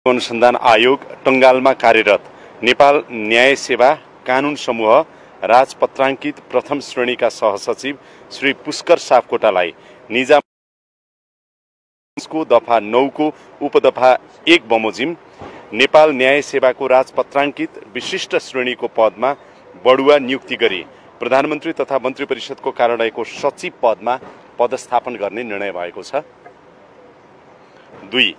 अनुसन्धान आयोग टंगालमा कार्यरत नेपाल न्याय सेवा कानून समूह राजपत्राङ्कित प्रथम श्रेणीका सहसचिव श्री पुष्कर सापकोटालाई निजामको दफा 9 को उपदफा 1 बमोजिम नेपाल न्याय सेवाको राजपत्राङ्कित विशिष्ट श्रेणीको पदमा बढुवा नियुक्ति गरी प्रधानमन्त्री तथा मन्त्री परिषदको कार्यालयको सचिव पदमा पदस्थापन गर्ने निर्णय भएको छ। 2.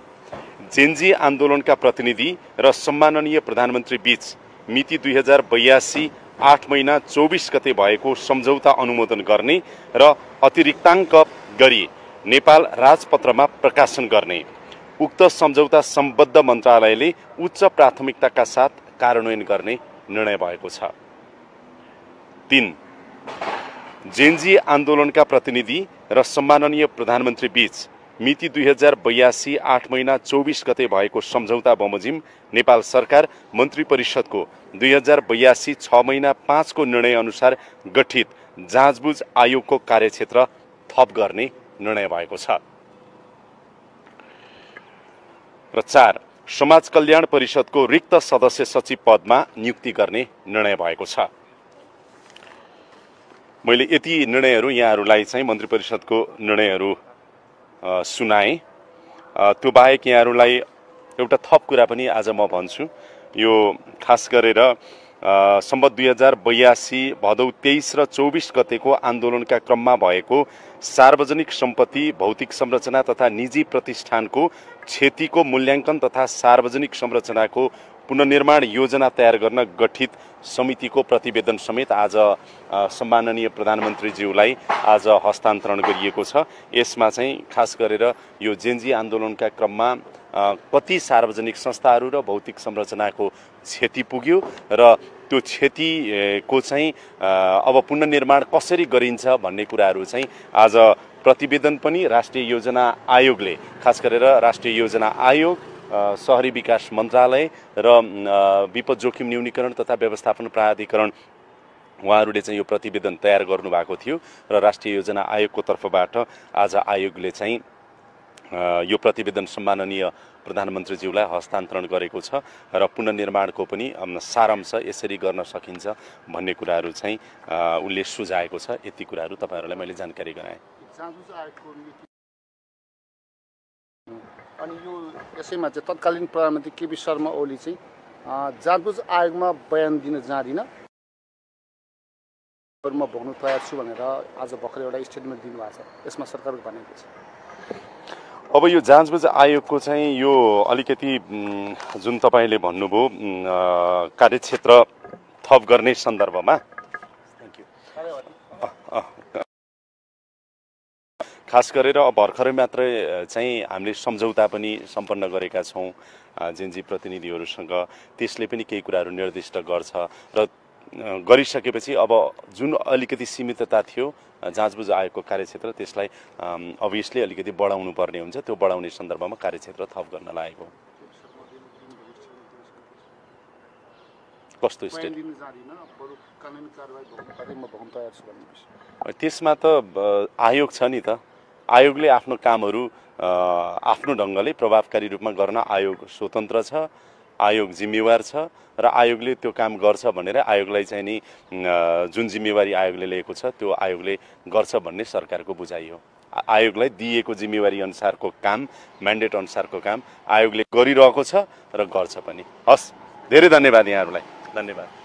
जेन्जी आन्दोलनका प्रतिनिधि र सम्माननीय प्रधानमन्त्री बीच मिति 2082 8 महिना 24 गते भएको सम्झौता अनुमोदन गर्ने र अतिरिक्ताङ्क गरी नेपाल राजपत्रमा प्रकाशन गर्ने। उक्त सम्झौता सम्बद्ध मन्त्रालयले उच्च प्राथमिकताका साथ कार्यान्वयन गर्ने निर्णय भएको छ। 3. जेन्जी आन्दोलनका प्रतिनिधि र सम्माननीय प्रधानमन्त्री बीच मिति 2082 8 महिना 24 गते भएको सम्झौता बमोजिम नेपाल सरकार मन्त्री परिषदको 2082 6 महिना 5 को निर्णय अनुसार गठित जाँचबुझ आयोगको कार्यक्षेत्र थप गर्ने निर्णय भएको छ। र 4. समाज कल्याण परिषदको रिक्त सदस्य सचिव पदमा नियुक्ति गर्ने निर्णय भएको छ। मैले यति निर्णयहरू यहाँहरूलाई चाहिँ मन्त्री परिषदको निर्णयहरू सुनाए। त्यो बाहेक यहाँहरूलाई एउटा थप कुरा पनि आज म भन्छु। यो खास गरेर सम्बत 2082 भदौ 23 र 24 गतेको आन्दोलनका क्रममा भएको सार्वजनिक सम्पत्ति भौतिक संरचना तथा निजी प्रतिष्ठानको क्षतिको मूल्याङ्कन तथा सार्वजनिक संरचनाको पुनर्निर्माण योजना तयार गर्न गठित समितिको प्रतिवेदन समेत आज सम्माननीय प्रधानमन्त्रीज्यूलाई आज हस्तान्तरण गरिएको छ। यसमा चाहिँ खास गरेर यो जेन्जी आन्दोलनका क्रममा कति सार्वजनिक संस्थाहरू र भौतिक संरचनाको क्षति पुग्यो र त्यो क्षतिको चाहिँ अब पुनर्निर्माण कसरी गरिन्छ भन्ने कुराहरू चाहिँ आज प्रतिवेदन पनि राष्ट्रिय योजना आयोगले खास गरेर राष्ट्रिय योजना आयोग शहरी विकास मन्त्रालय र विपद जोखिम न्यूनीकरण तथा व्यवस्थापन प्राधिकरण उहाँहरूले चाहिँ यो प्रतिवेदन तयार गर्नुभएको थियो र राष्ट्रिय योजना आयोगको तर्फबाट आज आयोगले चाहिँ यो प्रतिवेदन सम्माननीय प्रधानमन्त्रीज्यूलाई हस्तान्तरण गरेको छ र पुनर्निर्माणको पनि सारांश यसरी गर्न सकिन्छ भन्ने कुराहरू चाहिँ उनले सुझाएको छ। यति कुराहरू तपाईहरुलाई मैले जानकारी गराएँ। अनि यो यसैमा चाहिँ तत्कालीन प्रधानमन्त्री केपी शर्मा ओली चाहिँ जाँचबुझ आयोगमा बयान दिन जाँदिन म भोग्न तयार छु भनेर आज भर्खर एउटा स्टेटमेन्ट दिनुभएको छ। यसमा सरकारको भनाइ के छ? अब यो जाँचबुझ आयोगको चाहिँ यो अलिकति जुन तपाईले भन्नुभयो कार्यक्षेत्र थप गर्ने सन्दर्भमा खास गरेर भर्खरै मात्रै चाहिँ हामीले सम्झौता पनि सम्पन्न गरेका छौं जेन्जी प्रतिनिधिहरूसँग। त्यसले पनि केही कुराहरू निर्दिष्ट गर्छ र गरिसकेपछि अब जुन अलिकति सीमितता थियो जाँचबुझ आयोगको कार्यक्षेत्र त्यसलाई अभियसली अलिकति बढाउनु पर्ने हुन्छ। त्यो बढाउने सन्दर्भमा कार्यक्षेत्र थप गर्न लागेको। कस्तो स्टेट त्यसमा त आयोग छ नि त। आयोगले आफ्नो कामहरू आफ्नो ढंगले प्रभावकारी रूपमा गर्न आयोग स्वतन्त्र छ, आयोग जिम्मेवार छ र आयोगले त्यो काम गर्छ भनेर आयोगलाई चाहिँ नि जुन जिम्मेवारी आयोगले लिएको छ त्यो आयोगले गर्छ भन्ने सरकारको बुझाइ हो। आयोगलाई दिएको जिम्मेवारी अनुसारको काम, म्यान्डेट अनुसारको काम आयोगले गरिरहेको छ र गर्छ पनि। हस्, धेरै धन्यवाद यहाँहरूलाई। धन्यवाद।